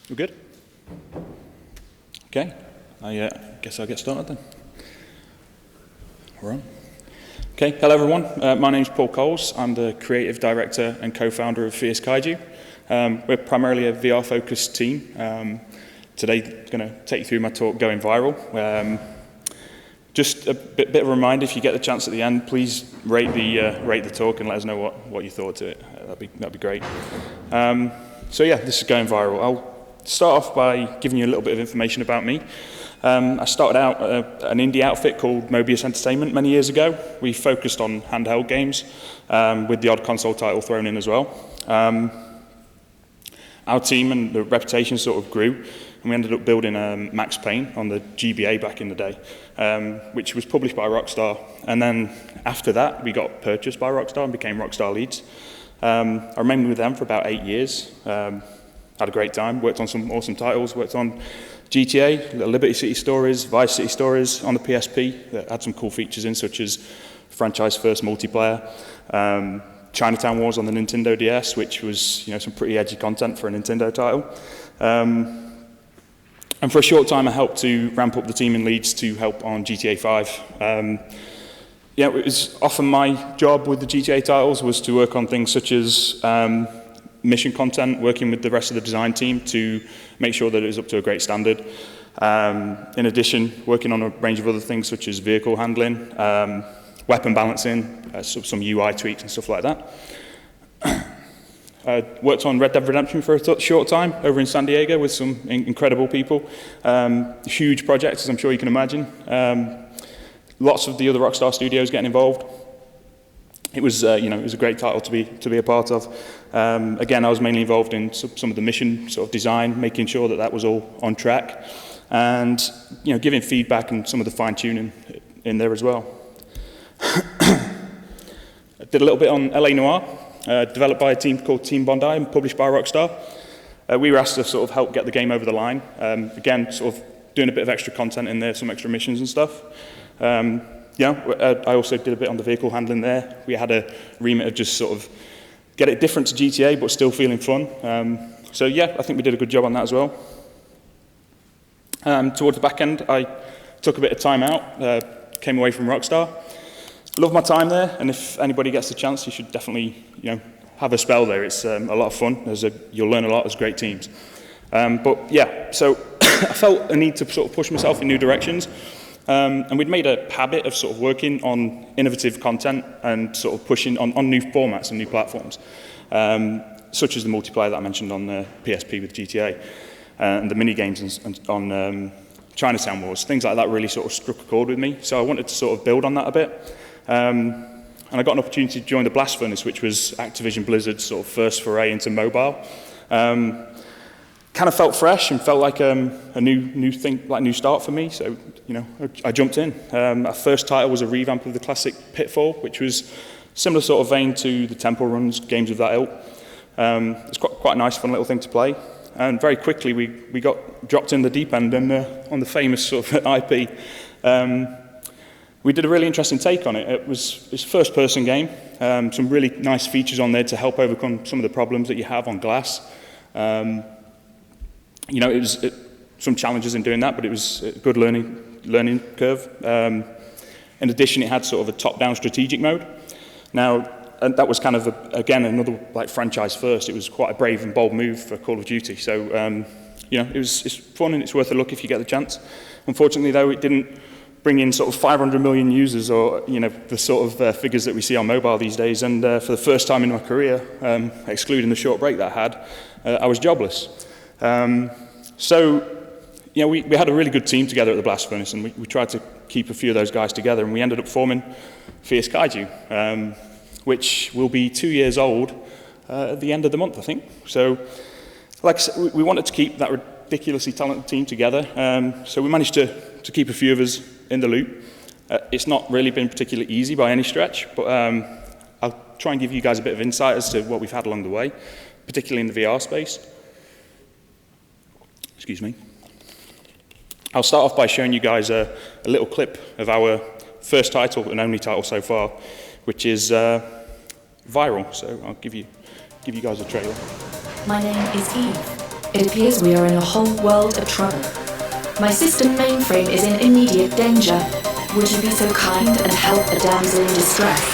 We're good? Okay, I guess I'll get started then. We're on. Okay, hello everyone. My name's Paul Colls. I'm the creative director and co-founder of Fierce Kaiju. We're primarily a VR-focused team. Today, I'm going to take you through my talk, Going Viral. Just a bit of a reminder, if you get the chance at the end, please rate the talk and let us know what you thought to it. That'd be great. So yeah, this is Going Viral. I'll start off by giving you a little bit of information about me. I started out an indie outfit called Mobius Entertainment many years ago. We focused on handheld games, with the odd console title thrown in as well. Our team and the reputation sort of grew, and we ended up building Max Payne on the GBA back in the day, which was published by Rockstar. And then after that, we got purchased by Rockstar and became Rockstar Leeds. I remained with them for about 8 years. Had a great time, worked on some awesome titles, worked on GTA, Liberty City Stories, Vice City Stories on the PSP that had some cool features in, such as franchise first multiplayer, Chinatown Wars on the Nintendo DS, which was some pretty edgy content for a Nintendo title. And for a short time I helped to ramp up the team in Leeds to help on GTA 5. It was often my job with the GTA titles was to work on things such as mission content, working with the rest of the design team to make sure that it was up to a great standard. In addition, working on a range of other things such as vehicle handling, weapon balancing, some UI tweaks and stuff like that. Worked on Red Dead Redemption for a short time over in San Diego with some incredible people. Huge projects, as I'm sure you can imagine. Lots of the other Rockstar studios getting involved. It was, it was a great title to be a part of. Again, I was mainly involved in some of the mission sort of design, making sure that was all on track, and giving feedback and some of the fine tuning in there as well. I did a little bit on LA Noire, developed by a team called Team Bondi and published by Rockstar. We were asked to sort of help get the game over the line. Again, sort of doing a bit of extra content in there, some extra missions and stuff. I also did a bit on the vehicle handling there. We had a remit of just sort of get it different to GTA, but still feeling fun. So yeah, I think we did a good job on that as well. Towards the back end, I took a bit of time out, came away from Rockstar. Loved my time there, and if anybody gets the chance, you should definitely, have a spell there. It's a lot of fun. You'll learn a lot as great teams. But yeah, so I felt a need to sort of push myself in new directions. And we'd made a habit of sort of working on innovative content and sort of pushing on new formats and new platforms, such as the multiplayer that I mentioned on the PSP with GTA, and the mini games on Chinatown Wars. Things like that really sort of struck a chord with me, so I wanted to sort of build on that a bit. And I got an opportunity to join the Blast Furnace, which was Activision Blizzard's sort of first foray into mobile. Kind of felt fresh and felt like a new thing, like a new start for me. So, I jumped in. Our first title was a revamp of the classic Pitfall, which was similar sort of vein to the Temple Runs, games of that ilk. It's quite a nice, fun little thing to play. And very quickly, we got dropped in the deep end and on the famous sort of IP. We did a really interesting take on it. It's a first-person game. Some really nice features on there to help overcome some of the problems that you have on glass. It was some challenges in doing that, but it was a good learning curve. In addition, it had sort of a top-down strategic mode. Now, and that was kind of, again, another like franchise first. It was quite a brave and bold move for Call of Duty. So, it's fun and it's worth a look if you get the chance. Unfortunately, though, it didn't bring in sort of 500 million users or, the sort of figures that we see on mobile these days. And for the first time in my career, excluding the short break that I had, I was jobless. We had a really good team together at the Blast Furnace, and we tried to keep a few of those guys together, and we ended up forming Fierce Kaiju, which will be 2 years old at the end of the month, I think. So, like I said, we wanted to keep that ridiculously talented team together, so we managed to keep a few of us in the loop. It's not really been particularly easy by any stretch, but I'll try and give you guys a bit of insight as to what we've had along the way, particularly in the VR space. Excuse me. I'll start off by showing you guys a little clip of our first title and only title so far, which is Viral. So I'll give you guys a trailer. My name is Eve. It appears we are in a whole world of trouble. My system mainframe is in immediate danger. Would you be so kind and help a damsel in distress?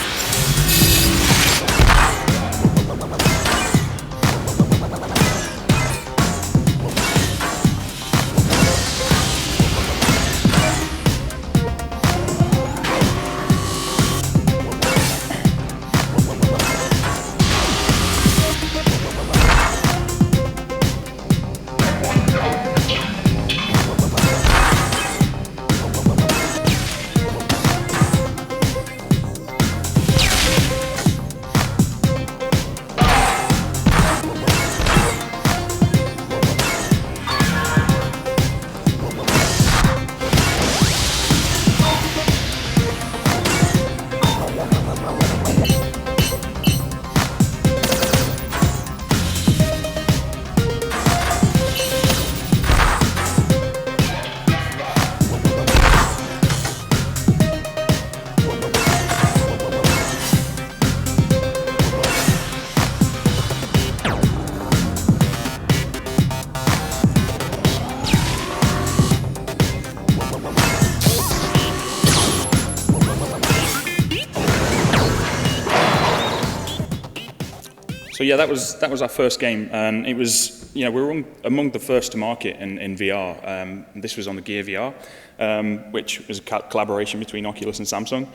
So yeah, that was our first game, and it was, we were among the first to market in VR. This was on the Gear VR, which was a collaboration between Oculus and Samsung.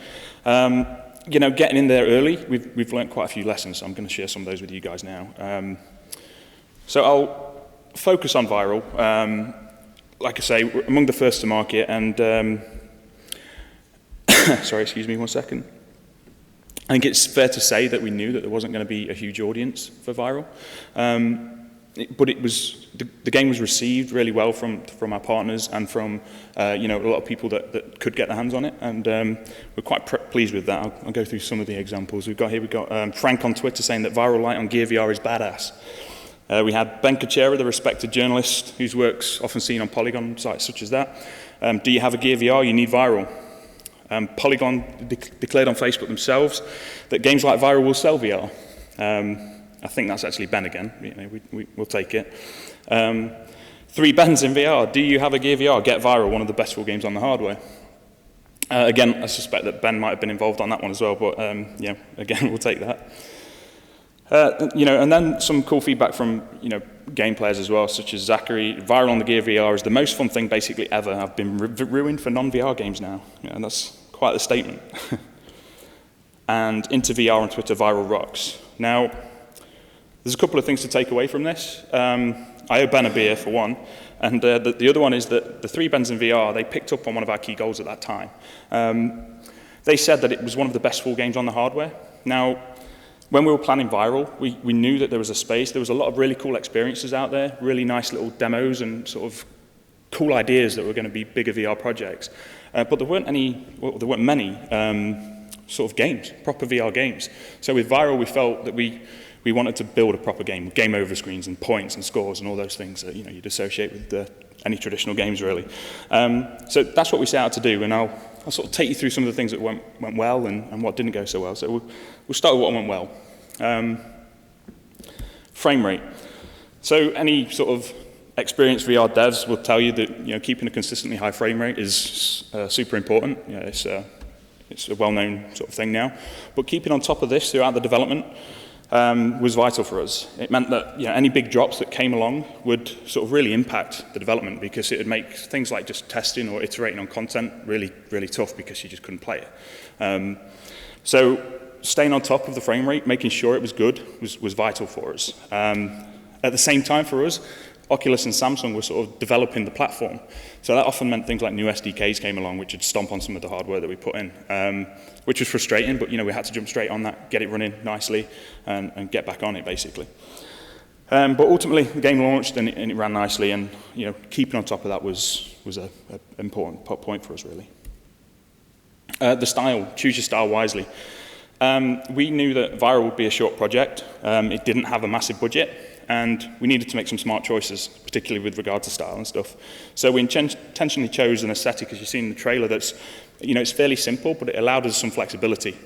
Getting in there early, we've learned quite a few lessons, so I'm going to share some of those with you guys now. So I'll focus on Viral. Like I say, we're among the first to market, and sorry, excuse me 1 second. I think it's fair to say that we knew that there wasn't going to be a huge audience for Viral, but it was the game was received really well from our partners and from a lot of people that could get their hands on it, and we're quite pleased with that. I'll go through some of the examples we've got here. We've got Frank on Twitter saying that Viral Light on Gear VR is badass. We had Ben Kuchera, the respected journalist whose work's often seen on Polygon sites such as that. Do you have a Gear VR? You need Viral. Polygon declared on Facebook themselves that games like Viral will sell VR. I think that's actually Ben again. We'll take it. 3 Bens in VR. Do you have a Gear VR? Get Viral, one of the best full games on the hardware. Again, I suspect that Ben might have been involved on that one as well, but again, we'll take that. And then some cool feedback from game players as well, such as Zachary. Viral on the Gear VR is the most fun thing basically ever. I've been ruined for non-VR games now, and that's quite the statement. And into VR on Twitter, Viral rocks. Now, there's a couple of things to take away from this. I owe Ben a beer for one, and the other one is that the 3 Bens in VR, they picked up on one of our key goals at that time. They said that it was one of the best full games on the hardware. Now, when we were planning Viral, we knew that there was a space. There was a lot of really cool experiences out there, really nice little demos and sort of cool ideas that were going to be bigger VR projects. But there weren't many sort of games, proper VR games. So with Viral, we felt that we wanted to build a proper game over screens and points and scores and all those things that you'd associate with any traditional games, really. So that's what we set out to do, and I'll sort of take you through some of the things that went well and what didn't go so well. So we'll start with what went well. Frame rate. So any sort of experienced VR devs will tell you that keeping a consistently high frame rate is super important. It's a well-known sort of thing now. But keeping on top of this throughout the development was vital for us. It meant that any big drops that came along would sort of really impact the development, because it would make things like just testing or iterating on content really, really tough because you just couldn't play it. So staying on top of the frame rate, making sure it was good, was vital for us. At the same time for us, Oculus and Samsung were sort of developing the platform. So that often meant things like new SDKs came along, which would stomp on some of the hardware that we put in, which was frustrating, but we had to jump straight on that, get it running nicely, and get back on it, basically. But ultimately, the game launched and it ran nicely, and keeping on top of that was an important point for us, really. The style, choose your style wisely. We knew that Viral would be a short project. It didn't have a massive budget, and we needed to make some smart choices, particularly with regard to style and stuff. So we intentionally chose an aesthetic, as you see in the trailer, that's, it's fairly simple, but it allowed us some flexibility.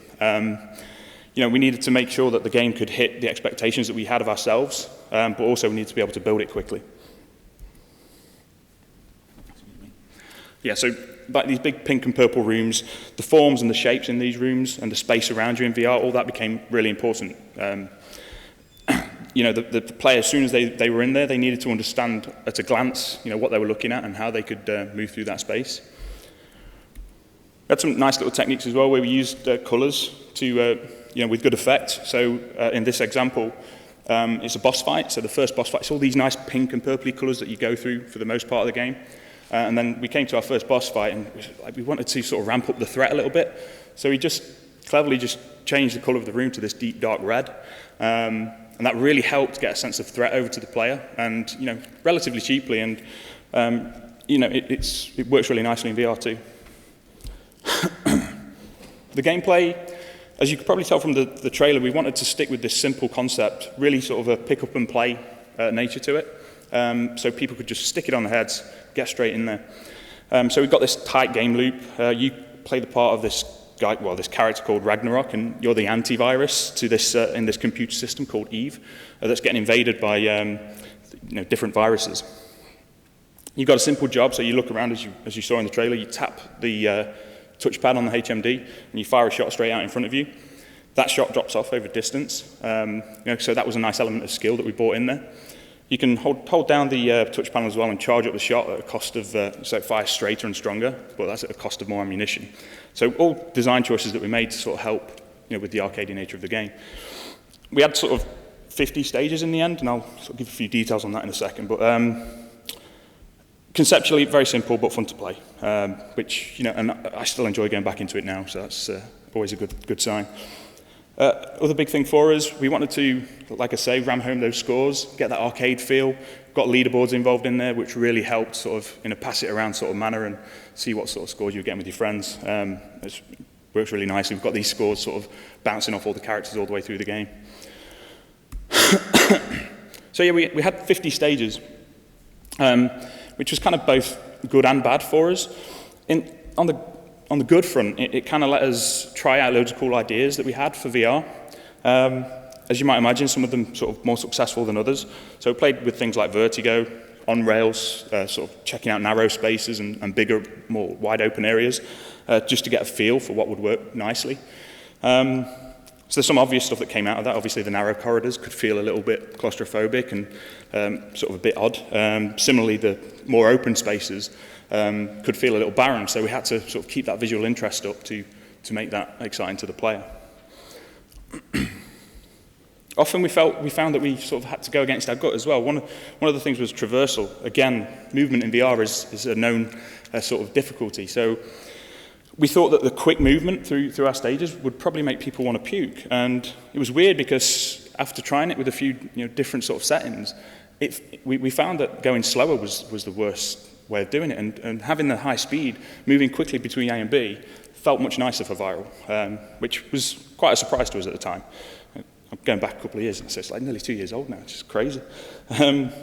We needed to make sure that the game could hit the expectations that we had of ourselves, but also we needed to be able to build it quickly. Yeah, so like these big pink and purple rooms, the forms and the shapes in these rooms and the space around you in VR, all that became really important. You know, the players, as soon as they were in there, they needed to understand at a glance, you know, what they were looking at and how they could move through that space. We had some nice little techniques as well where we used colours to, you know, with good effect. So in this example, it's a boss fight. So the first boss fight, it's all these nice pink and purpley colours that you go through for the most part of the game. And then we came to our first boss fight, and we wanted to sort of ramp up the threat a little bit. So we just cleverly just changed the colour of the room to this deep dark red. And that really helped get a sense of threat over to the player, and you know, relatively cheaply, and you know, it works really nicely in VR too. The gameplay, as you could probably tell from the trailer, we wanted to stick with this simple concept, really sort of a pick up and play nature to it, so people could just stick it on the heads, get straight in there. So we've got this tight game loop. You play the part of this guy, well, this character called Ragnarok, and you're the antivirus to this in this computer system called Eve that's getting invaded by you know, different viruses. You've got a simple job, so you look around as you saw in the trailer, you tap the touchpad on the HMD and you fire a shot straight out in front of you. That shot drops off over distance, you know, so that was a nice element of skill that we brought in there. You can hold down the touch panel as well and charge up the shot at a cost of, so it fires straighter and stronger, but that's at a cost of more ammunition. So all design choices that we made to sort of help, you know, with the arcadey nature of the game. We had sort of 50 stages in the end, and I'll sort of give a few details on that in a second, but conceptually very simple but fun to play, which, you know, and I still enjoy going back into it now, so that's always a good sign. Other big thing for us, we wanted to, like I say, ram home those scores, get that arcade feel. Got leaderboards involved in there, which really helped sort of in a pass it around sort of manner and see what sort of scores you were getting with your friends. It works really nicely. We've got these scores sort of bouncing off all the characters all the way through the game. So yeah, we had 50 stages, which was kind of both good and bad for us. On the good front, it kind of let us try out loads of cool ideas that we had for VR. As you might imagine, some of them sort of more successful than others. So we played with things like vertigo, on rails, sort of checking out narrow spaces and bigger, more wide open areas, just to get a feel for what would work nicely. So there's some obvious stuff that came out of that. Obviously, the narrow corridors could feel a little bit claustrophobic and sort of a bit odd. Similarly, the more open spaces could feel a little barren, so we had to sort of keep that visual interest up to make that exciting to the player. Often we found that we sort of had to go against our gut as well. One of the things was traversal. Again, movement in VR is a known sort of difficulty. So we thought that the quick movement through our stages would probably make people want to puke. And it was weird because after trying it with a few different sort of settings, we found that going slower was the worst way of doing it. And having the high speed, moving quickly between A and B, felt much nicer for viral, which was quite a surprise to us at the time. I'm going back a couple of years, so it's like nearly 2 years old now. It's just crazy. But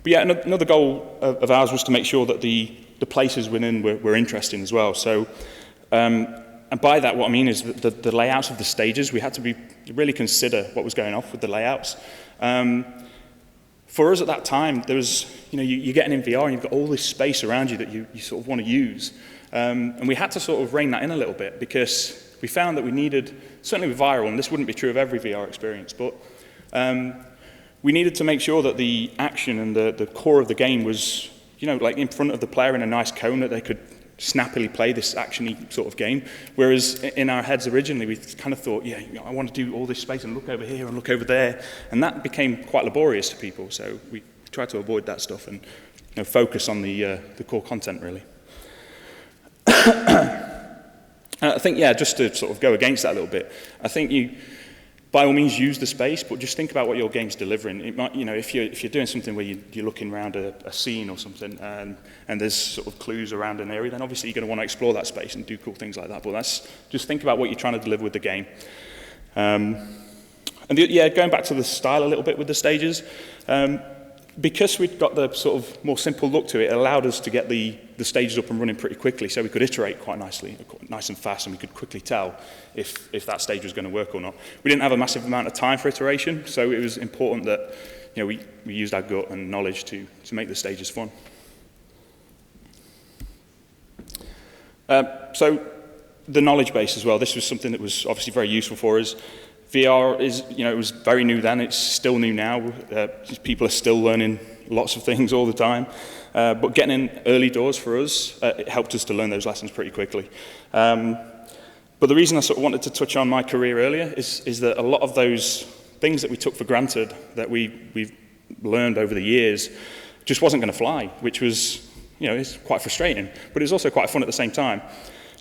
yeah, another goal of ours was to make sure that the places within were interesting as well. So, and by that, what I mean is that the layouts of the stages, we had to really consider what was going off with the layouts. For us at that time, there was, you're getting in VR and you've got all this space around you that you sort of want to use. And we had to sort of rein that in a little bit because we found that we needed, certainly with viral, and this wouldn't be true of every VR experience, but we needed to make sure that the action and the core of the game was, like in front of the player in a nice cone that they could snappily play this action-y sort of game. Whereas in our heads originally, we kind of thought, I want to do all this space and look over here and look over there. And that became quite laborious to people. So we tried to avoid that stuff and focus on the core content, really. I think, just to sort of go against that a little bit, I think you, by all means, use the space, but just think about what your game's delivering. It might, if you're doing something where you're looking around a scene or something, and there's sort of clues around an area, then obviously you're going to want to explore that space and do cool things like that. But just think about what you're trying to deliver with the game. And going back to the style a little bit with the stages, because we'd got the sort of more simple look to it, it allowed us to get the stages up and running pretty quickly, so we could iterate quite nicely, nice and fast, and we could quickly tell if that stage was going to work or not. We didn't have a massive amount of time for iteration, so it was important that we used our gut and knowledge to make the stages fun. So the knowledge base as well, this was something that was obviously very useful for us. VR is, it was very new then, it's still new now. People are still learning lots of things all the time. But getting in early doors for us, it helped us to learn those lessons pretty quickly. But the reason I sort of wanted to touch on my career earlier is that a lot of those things that we took for granted, that we've learned over the years, just wasn't going to fly, which was, it's quite frustrating, but it was also quite fun at the same time.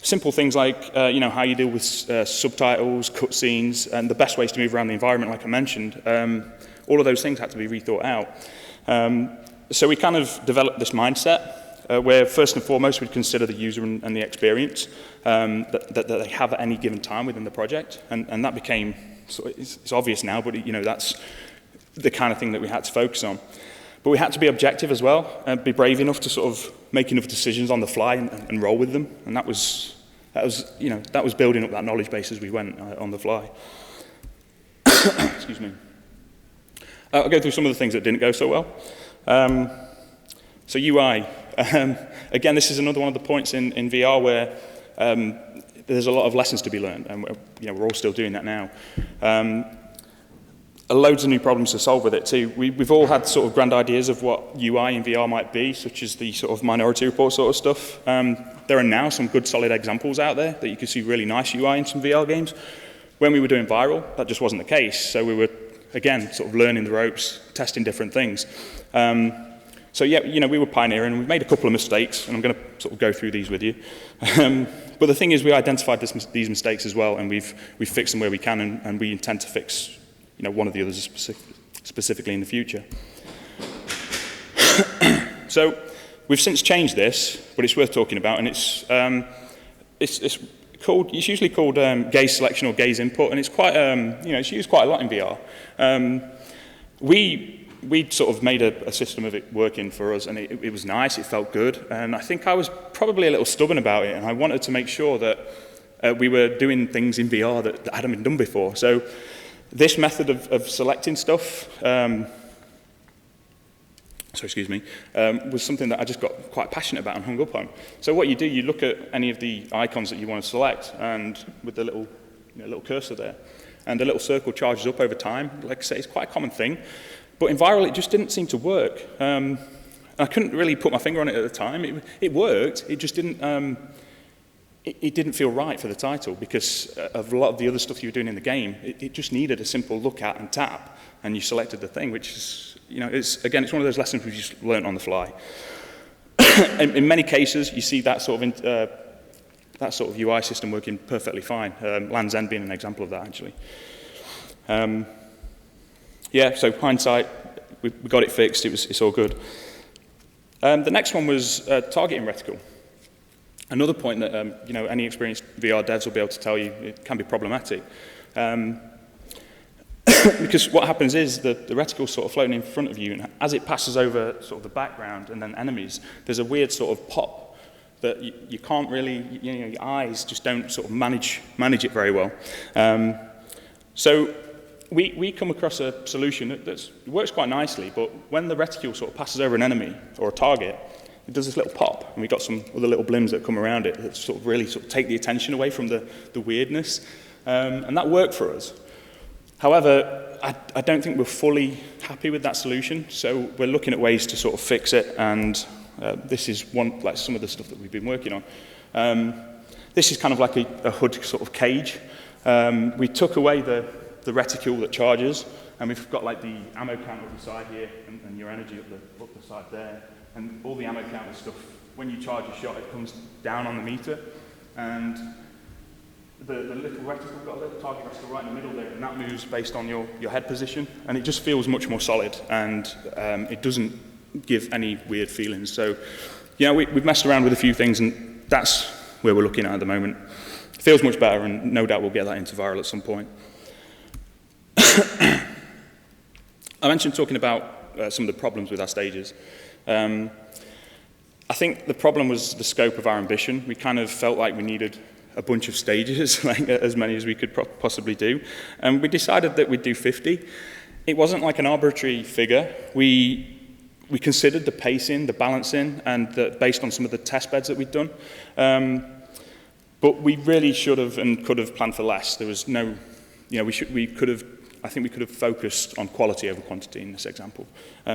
Simple things like, how you deal with subtitles, cutscenes, and the best ways to move around the environment, like I mentioned. All of those things had to be rethought out. So we kind of developed this mindset where, first and foremost, we'd consider the user and the experience that they have at any given time within the project. And that became, it's obvious now, but that's the kind of thing that we had to focus on. But we had to be objective as well, and be brave enough to sort of make enough decisions on the fly and roll with them. And that was building up that knowledge base as we went on the fly. Excuse me. I'll go through some of the things that didn't go so well. So UI. Again, this is another one of the points in VR where there's a lot of lessons to be learned, and we're all still doing that now. Loads of new problems to solve with it too. We've all had sort of grand ideas of what UI in VR might be, such as the sort of Minority Report sort of stuff. There are now some good solid examples out there that you can see really nice UI in some VR games. When we were doing Viral, that just wasn't the case. So we were, again, sort of learning the ropes, testing different things. So yeah, we were pioneering, and we made a couple of mistakes, and I'm going to sort of go through these with you. But the thing is, we identified these mistakes as well, and we've fixed them where we can, and we intend to fix one of the others specifically in the future. So we've since changed this, but it's worth talking about, and it's usually called gaze selection or gaze input, and it's quite it's used quite a lot in VR. We sort of made a system of it working for us, and it was nice, it felt good, and I think I was probably a little stubborn about it, and I wanted to make sure that we were doing things in VR that hadn't been done before. So this method of selecting stuff, was something that I just got quite passionate about and hung up on. So what you do, you look at any of the icons that you want to select, and with the little cursor there, and the little circle charges up over time. Like I say, it's quite a common thing. But in Viral, it just didn't seem to work. I couldn't really put my finger on it at the time. It worked, it just didn't... It didn't feel right for the title because of a lot of the other stuff you were doing in the game. It just needed a simple look at and tap, and you selected the thing, which is, it's one of those lessons we just learned on the fly. in many cases, you see that sort of UI system working perfectly fine. Land's End being an example of that, actually. So hindsight, we got it fixed. It's all good. The next one was targeting reticle. Another point that any experienced VR devs will be able to tell you, it can be problematic. Because what happens is the reticle's sort of floating in front of you, and as it passes over sort of the background and then enemies, there's a weird sort of pop that you can't really, your eyes just don't sort of manage it very well. So we come across a solution that works quite nicely, but when the reticule sort of passes over an enemy or a target, it does this little pop, and we've got some other little blims that come around it that sort of really take the attention away from the weirdness, and that worked for us. However, I don't think we're fully happy with that solution, so we're looking at ways to sort of fix it, and this is like some of the stuff that we've been working on. This is kind of like a HUD sort of cage. We took away the reticule that charges, and we've got like the ammo count up the side here, and your energy up the side there. And all the ammo counter stuff, when you charge a shot, it comes down on the meter. And the little reticle, got a little target reticle right in the middle there, and that moves based on your head position. And it just feels much more solid, and it doesn't give any weird feelings. So, we've messed around with a few things, and that's where we're looking at the moment. It feels much better, and no doubt we'll get that into Viral at some point. I mentioned talking about some of the problems with our stages. I think the problem was the scope of our ambition. We kind of felt like we needed a bunch of stages, like as many as we could possibly do. And we decided that we'd do 50. It wasn't like an arbitrary figure. We considered the pacing, the balancing, and based on some of the test beds that we'd done. But we really should have and could have planned for less. There was no, I think we could have focused on quality over quantity in this example.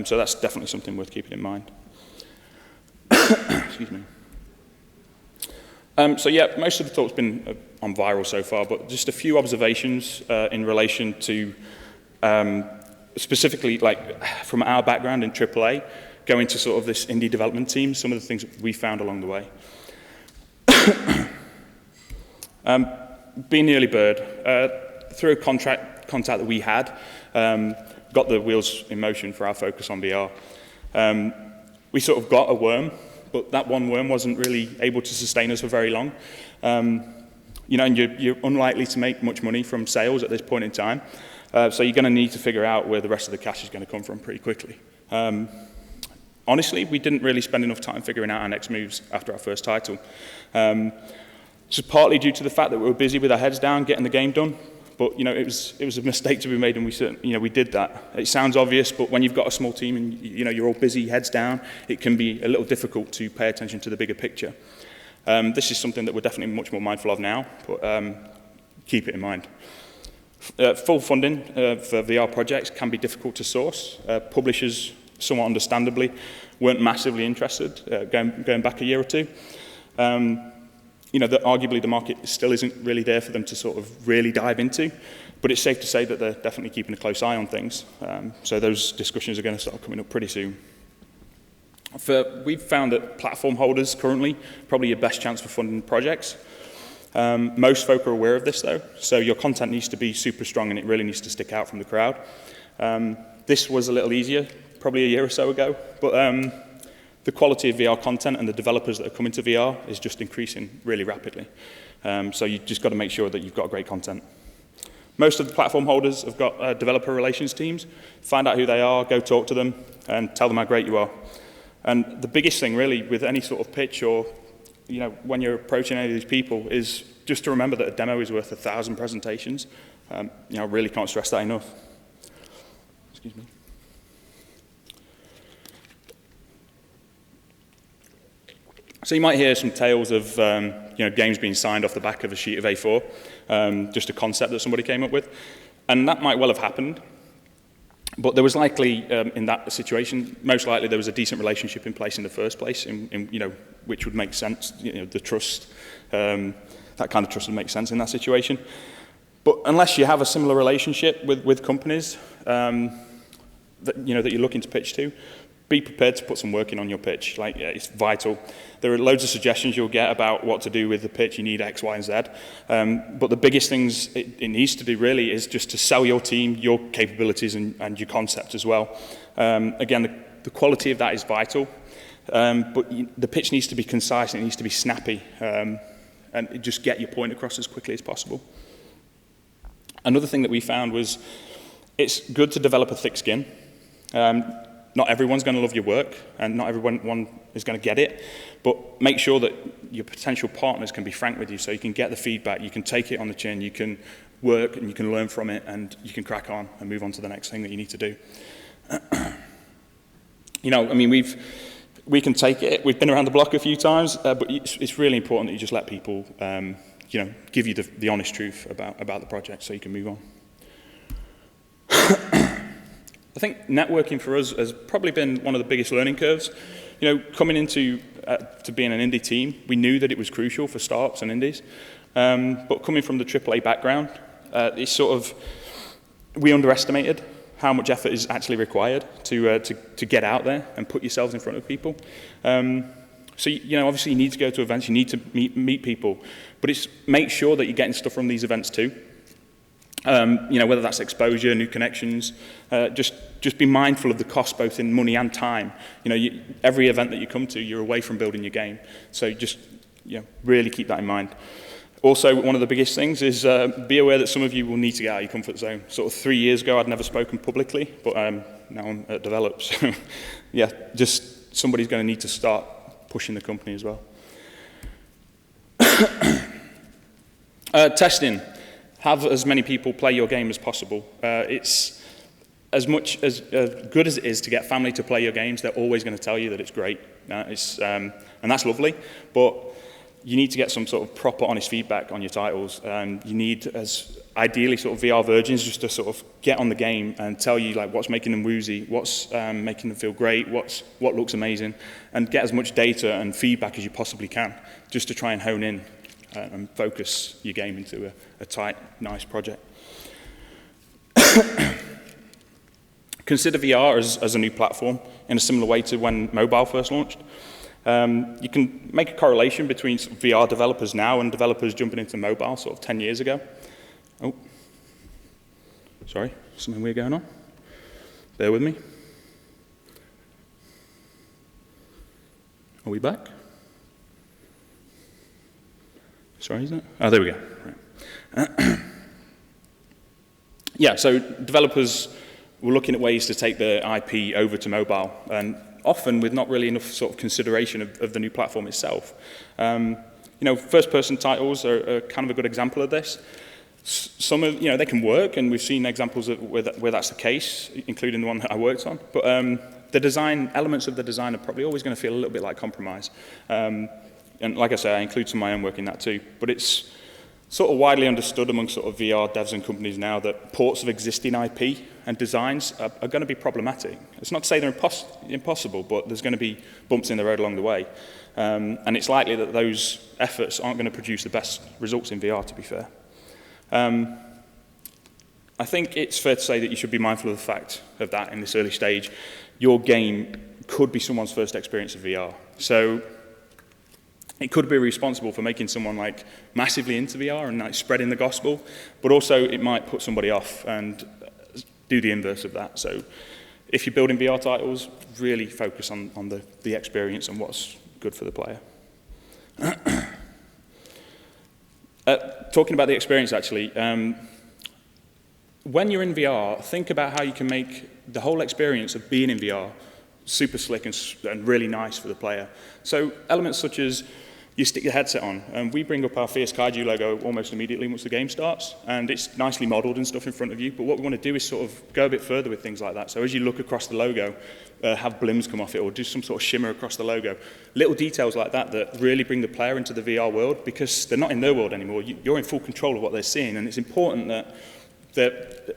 So that's definitely something worth keeping in mind. Excuse me. So yeah, most of the talk's been on viral so far, but just a few observations in relation to specifically like from our background in AAA, going to sort of this indie development team, some of the things that we found along the way. Being the early bird, through a contact that we had, got the wheels in motion for our focus on VR. We sort of got a worm, but that one worm wasn't really able to sustain us for very long. You know, and you're unlikely to make much money from sales at this point in time. So you're going to need to figure out where the rest of the cash is going to come from pretty quickly. Honestly, we didn't really spend enough time figuring out our next moves after our first title. Just partly due to the fact that we were busy with our heads down, getting the game done. But you know, it was a mistake to be made, and we did that. It sounds obvious, but when you've got a small team and you're all busy, heads down, it can be a little difficult to pay attention to the bigger picture. This is something that we're definitely much more mindful of now, but keep it in mind. Full funding for VR projects can be difficult to source. Publishers, somewhat understandably, weren't massively interested going back a year or two. Arguably the market still isn't really there for them to sort of really dive into, but it's safe to say that they're definitely keeping a close eye on things. So those discussions are going to start coming up pretty soon. We've found that platform holders currently probably your best chance for funding projects. Most folk are aware of this though, so your content needs to be super strong and it really needs to stick out from the crowd. This was a little easier probably a year or so ago, but the quality of VR content and the developers that are coming to VR is just increasing really rapidly. So you just got to make sure that you've got great content. Most of the platform holders have got developer relations teams. Find out who they are, go talk to them, and tell them how great you are. And the biggest thing really with any sort of pitch or when you're approaching any of these people is just to remember that a demo is worth 1,000 presentations. I really can't stress that enough. Excuse me. So you might hear some tales of games being signed off the back of a sheet of A4, just a concept that somebody came up with, and that might well have happened. But there was likely, in that situation, most likely there was a decent relationship in place in the first place, which would make sense. The trust, that kind of trust would make sense in that situation. But unless you have a similar relationship with companies that you're looking to pitch to, be prepared to put some work in on your pitch. It's vital. There are loads of suggestions you'll get about what to do with the pitch. You need X, Y, and Z. But the biggest things it needs to do really is just to sell your team, your capabilities, and your concept as well. Again, the quality of that is vital. But the pitch needs to be concise and it needs to be snappy. And just get your point across as quickly as possible. Another thing that we found was it's good to develop a thick skin. Not everyone's going to love your work, and not everyone is going to get it, but make sure that your potential partners can be frank with you so you can get the feedback, you can take it on the chin, you can work and you can learn from it, and you can crack on and move on to the next thing that you need to do. We can take it. We've been around the block a few times, but it's really important that you just let people give you the honest truth about the project so you can move on. I think networking for us has probably been one of the biggest learning curves. Coming into to being an indie team, we knew that it was crucial for startups and indies. But coming from the AAA background, it's we underestimated how much effort is actually required to get out there and put yourselves in front of people. So obviously you need to go to events, you need to meet people, but it's make sure that you're getting stuff from these events too. Whether that's exposure, new connections, just be mindful of the cost both in money and time. Every event that you come to, you're away from building your game. So just really keep that in mind. Also, one of the biggest things is be aware that some of you will need to get out of your comfort zone. Sort of 3 years ago, I'd never spoken publicly, but now I'm at Develop. So yeah, just somebody's going to need to start pushing the company as well. Testing. Have as many people play your game as possible. It's as much as good as it is to get family to play your games, they're always going to tell you that it's great. And that's lovely. But you need to get some sort of proper honest feedback on your titles, and you need, as ideally sort of VR virgins, just to sort of get on the game and tell you like what's making them woozy, what's making them feel great, what looks amazing, and get as much data and feedback as you possibly can, just to try and hone in and focus your game into a tight, nice project. Consider VR as a new platform in a similar way to when mobile first launched. You can make a correlation between sort of VR developers now and developers jumping into mobile sort of 10 years ago. Oh, sorry, something weird going on. Bear with me. Are we back? Sorry, isn't it? Oh, there we go. Right. Yeah, so developers were looking at ways to take their IP over to mobile, and often with not really enough sort of consideration of the new platform itself. You know, first-person titles are kind of a good example of this. Some of, you know, they can work, and we've seen examples of where that's the case, including the one that I worked on. But the design, elements of the design are probably always going to feel a little bit like compromise. And like I say, I include some of my own work in that too. But it's sort of widely understood among sort of VR devs and companies now that ports of existing IP and designs are going to be problematic. It's not to say they're impossible, but there's going to be bumps in the road along the way. And it's likely that those efforts aren't going to produce the best results in VR, to be fair. I think it's fair to say that you should be mindful of the fact of that in this early stage. Your game could be someone's first experience of VR. So it could be responsible for making someone like massively into VR and like spreading the gospel, but also it might put somebody off and do the inverse of that. So if you're building VR titles, really focus on the experience and what's good for the player. Talking about the experience, actually, when you're in VR, think about how you can make the whole experience of being in VR super slick and really nice for the player. So elements such as you stick your headset on, and we bring up our Fierce Kaiju logo almost immediately once the game starts, and it's nicely modeled and stuff in front of you, but what we want to do is sort of go a bit further with things like that. So as you look across the logo, have blims come off it, or do some sort of shimmer across the logo. Little details like that that really bring the player into the VR world, because they're not in their world anymore. You're in full control of what they're seeing, and it's important that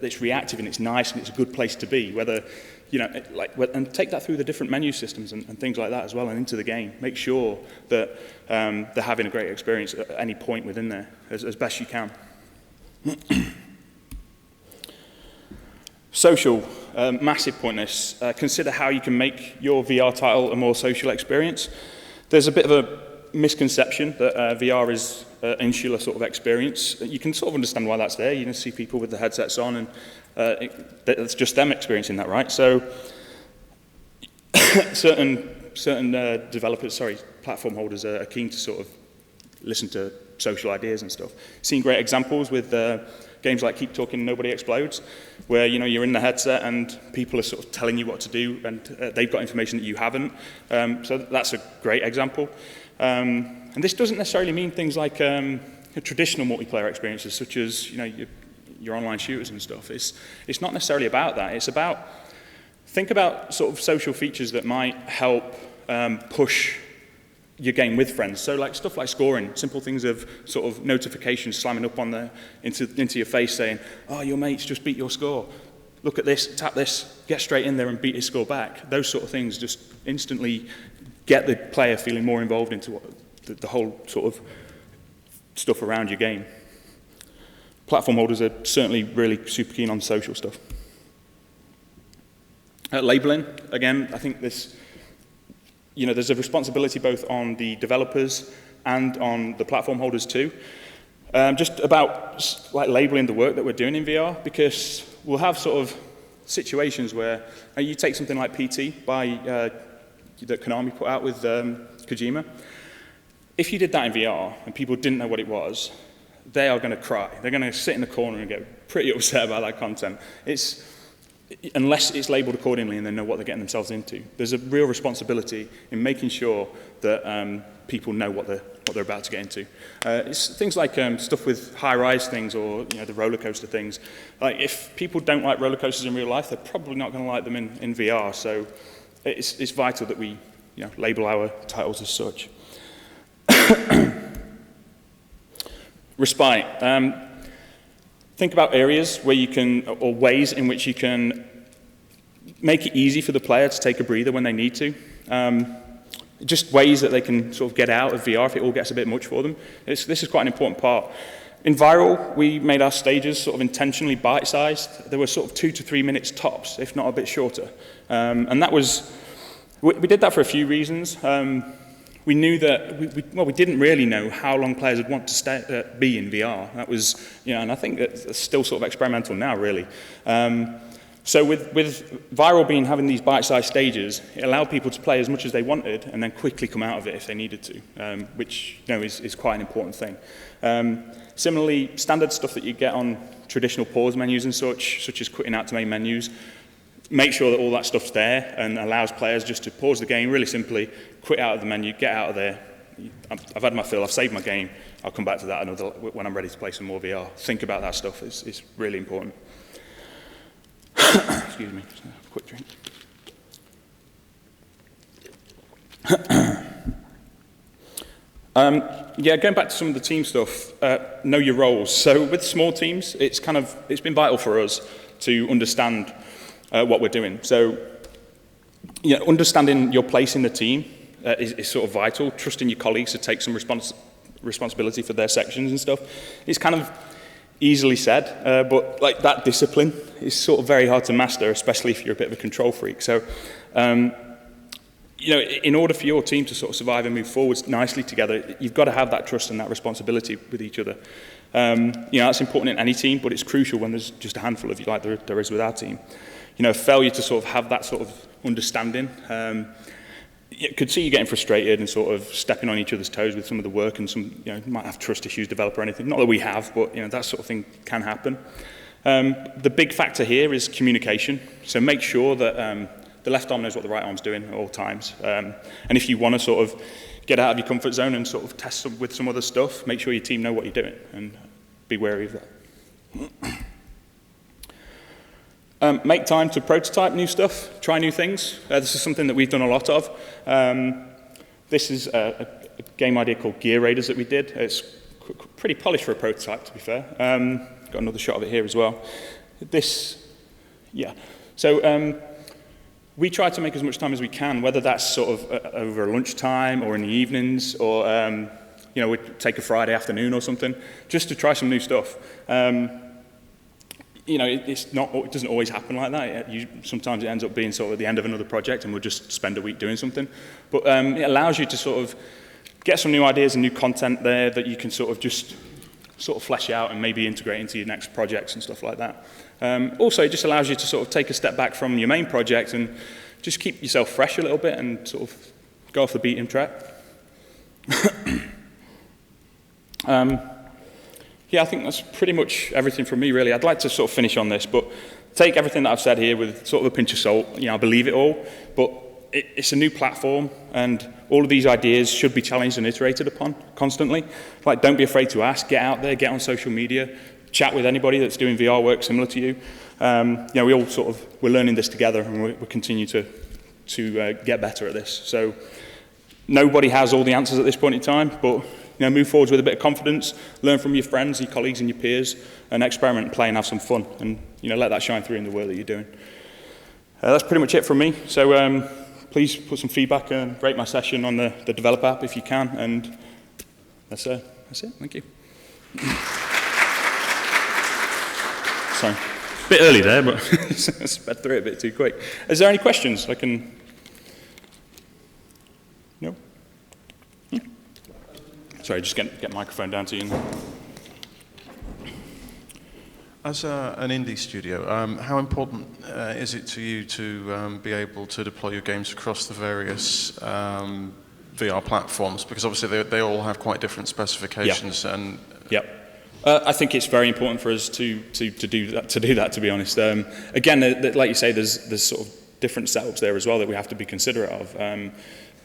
it's reactive and it's nice and it's a good place to be, whether, you know, and take that through the different menu systems and things like that as well, and into the game. Make sure that they're having a great experience at any point within there, as best you can. Social, massive point in this. Consider how you can make your VR title a more social experience. There's a bit of a misconception that VR is an insular sort of experience. You can sort of understand why that's there. You can see people with the headsets on, and it's just them experiencing that, right? So certain developers, platform holders are keen to sort of listen to social ideas and stuff. Seen great examples with games like Keep Talking, Nobody Explodes, where, you know, you're in the headset and people are sort of telling you what to do, and they've got information that you haven't. So that's a great example. And this doesn't necessarily mean things like traditional multiplayer experiences, such as, you know, your online shooters and stuff. It's not necessarily about that. It's about, think about sort of social features that might help push your game with friends. So like stuff like scoring, simple things of sort of notifications slamming up on into your face saying, oh, your mate's just beat your score. Look at this, tap this, get straight in there and beat his score back. Those sort of things just instantly get the player feeling more involved into the whole sort of stuff around your game. Platform holders are certainly really super keen on social stuff. Labeling, again, I think this, you know, there's a responsibility both on the developers and on the platform holders too. Just about like labeling the work that we're doing in VR, because we'll have sort of situations where you take something like PT by that Konami put out with Kojima. If you did that in VR and people didn't know what it was, they are going to cry. They're going to sit in the corner and get pretty upset about that content. Unless it's labeled accordingly and they know what they're getting themselves into. There's a real responsibility in making sure that people know what they're about to get into. It's things like stuff with high-rise things, or, you know, the roller coaster things. Like, if people don't like roller coasters in real life, they're probably not going to like them in VR. So it's vital that we, you know, label our titles as such. Respite. Think about areas where you can, or ways in which you can make it easy for the player to take a breather when they need to. Just ways that they can sort of get out of VR if it all gets a bit much for them. This is quite an important part. In Viral, we made our stages sort of intentionally bite-sized. They were sort of 2 to 3 minutes tops, if not a bit shorter. And that was, we did that for a few reasons. We knew that, we didn't really know how long players would want to be in VR. That was, and I think that's still sort of experimental now, really. So with Viral having these bite-sized stages, it allowed people to play as much as they wanted and then quickly come out of it if they needed to, which is quite an important thing. Similarly, standard stuff that you get on traditional pause menus and such as quitting out to main menus, make sure that all that stuff's there and allows players just to pause the game really simply, quit out of the menu, get out of there. I've had my fill, I've saved my game, I'll come back to that when I'm ready to play some more VR. Think about that stuff, it's really important. Excuse me, just a quick drink. Going back to some of the team stuff, know your roles. So with small teams, it's been vital for us to understand what we're doing. So, understanding your place in the team is sort of vital. Trusting your colleagues to take some responsibility for their sections and stuff. It's kind of easily said, but like that discipline is sort of very hard to master, especially if you're a bit of a control freak. So, in order for your team to sort of survive and move forwards nicely together, you've got to have that trust and that responsibility with each other. That's important in any team, but it's crucial when there's just a handful of you like there is with our team. Failure to sort of have that sort of understanding, could see you getting frustrated and sort of stepping on each other's toes with some of the work, and some, might have trust issues develop or anything. Not that we have, but that sort of thing can happen. The big factor here is communication. So make sure that the left arm knows what the right arm's doing at all times. And if you want to sort of get out of your comfort zone and sort of test with some other stuff, make sure your team know what you're doing and be wary of that. Make time to prototype new stuff, try new things. This is something that we've done a lot of. This is a game idea called Gear Raiders that we did. It's pretty polished for a prototype, to be fair. Got another shot of it here as well. So we try to make as much time as we can, whether that's sort of over lunchtime or in the evenings, or we take a Friday afternoon or something, just to try some new stuff. It doesn't always happen like that. Sometimes it ends up being sort of at the end of another project and we'll just spend a week doing something. But it allows you to sort of get some new ideas and new content there that you can sort of flesh out and maybe integrate into your next projects and stuff like that. Also, it just allows you to sort of take a step back from your main project and just keep yourself fresh a little bit and sort of go off the beaten track. I think that's pretty much everything from me, really. I'd like to sort of finish on this, but take everything that I've said here with sort of a pinch of salt. I believe it all, but it's a new platform, and all of these ideas should be challenged and iterated upon constantly. Like, don't be afraid to ask. Get out there, get on social media, chat with anybody that's doing VR work similar to you. We all we're learning this together, and we continue to get better at this. So nobody has all the answers at this point in time, but move forwards with a bit of confidence, learn from your friends, your colleagues and your peers, and experiment and play and have some fun, and let that shine through in the work that you're doing. That's pretty much it from me. So please put some feedback and rate my session on the developer app if you can, and that's it. Thank you. Sorry, a bit early there, but I sped through it a bit too quick. Is there any questions I can? No? Sorry, just get the microphone down to you. As an indie studio, how important is it to you to be able to deploy your games across the various VR platforms? Because obviously they all have quite different specifications. Yeah. And I think it's very important for us to do that. To be honest, again, like you say, there's sort of different setups there as well that we have to be considerate of.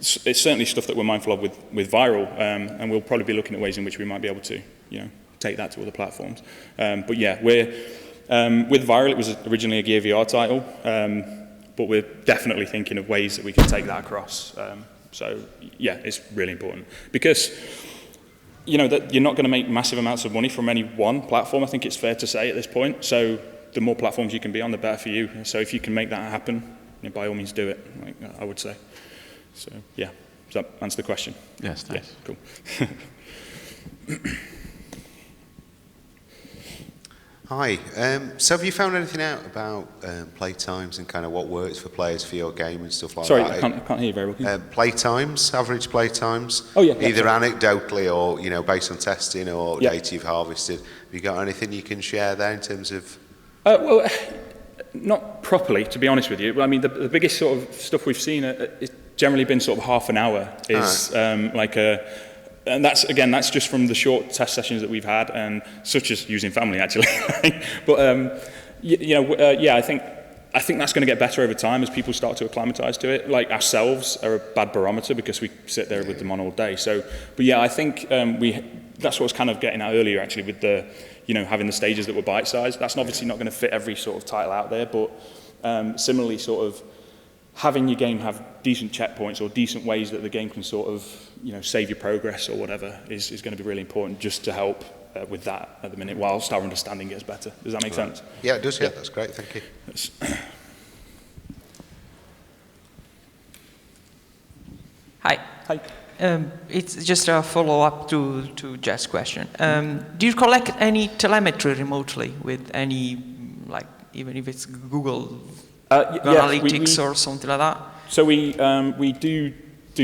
It's certainly stuff that we're mindful of with Viral, and we'll probably be looking at ways in which we might be able to, take that to other platforms. But yeah, we're with Viral. It was originally a Gear VR title, but we're definitely thinking of ways that we can take that across. So yeah, it's really important because that you're not going to make massive amounts of money from any one platform. I think it's fair to say at this point. So the more platforms you can be on, the better for you. So if you can make that happen, by all means do it, I would say. So yeah, does that answer the question? Yes, thanks. Yeah, cool. Hi. So have you found anything out about play times and kind of what works for players for your game and stuff like Sorry, that? I can't hear you very well. Play times, average play times. Oh, yeah, Either sorry. anecdotally or based on testing or Yeah. data you've harvested. Have you got anything you can share there in terms of? Well, not properly, to be honest with you. I mean, the biggest sort of stuff we've seen it's generally been sort of half an hour. Is and that's just from the short test sessions that we've had, and such as using family actually. But I think that's going to get better over time as people start to acclimatise to it. Like ourselves are a bad barometer because we sit there with them on all day. So, but yeah, I think that's what I was kind of getting at earlier actually with the having the stages that were bite-sized. That's obviously not going to fit every sort of title out there, but similarly sort of having your game have decent checkpoints or decent ways that the game can sort of save your progress or whatever is going to be really important just to help with that at the minute whilst our understanding gets better. Does that make sense? Yeah, it does. Yeah, that's great. Thank you. Hi. Hi. It's just a follow-up to Jeff's question. Do you collect any telemetry remotely with any, like, even if it's Google Analytics or something like that? So we do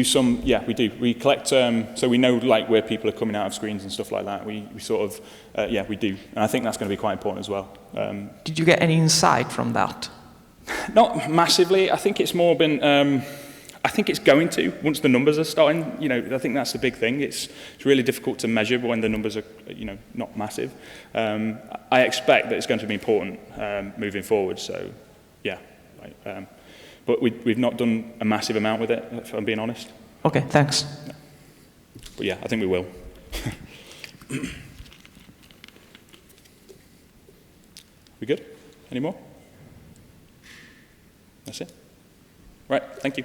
some, yeah, we do. We collect, so we know like where people are coming out of screens and stuff like that. We sort of, yeah, we do. And I think that's going to be quite important as well. Did you get any insight from that? Not massively. I think it's more been, I think it's going to, once the numbers are starting, I think that's the big thing. It's really difficult to measure when the numbers are, not massive. I expect that it's going to be important moving forward, so yeah. But we've not done a massive amount with it, if I'm being honest. Okay, thanks. No. But yeah, I think we will. We good? Any more? That's it. Right, thank you.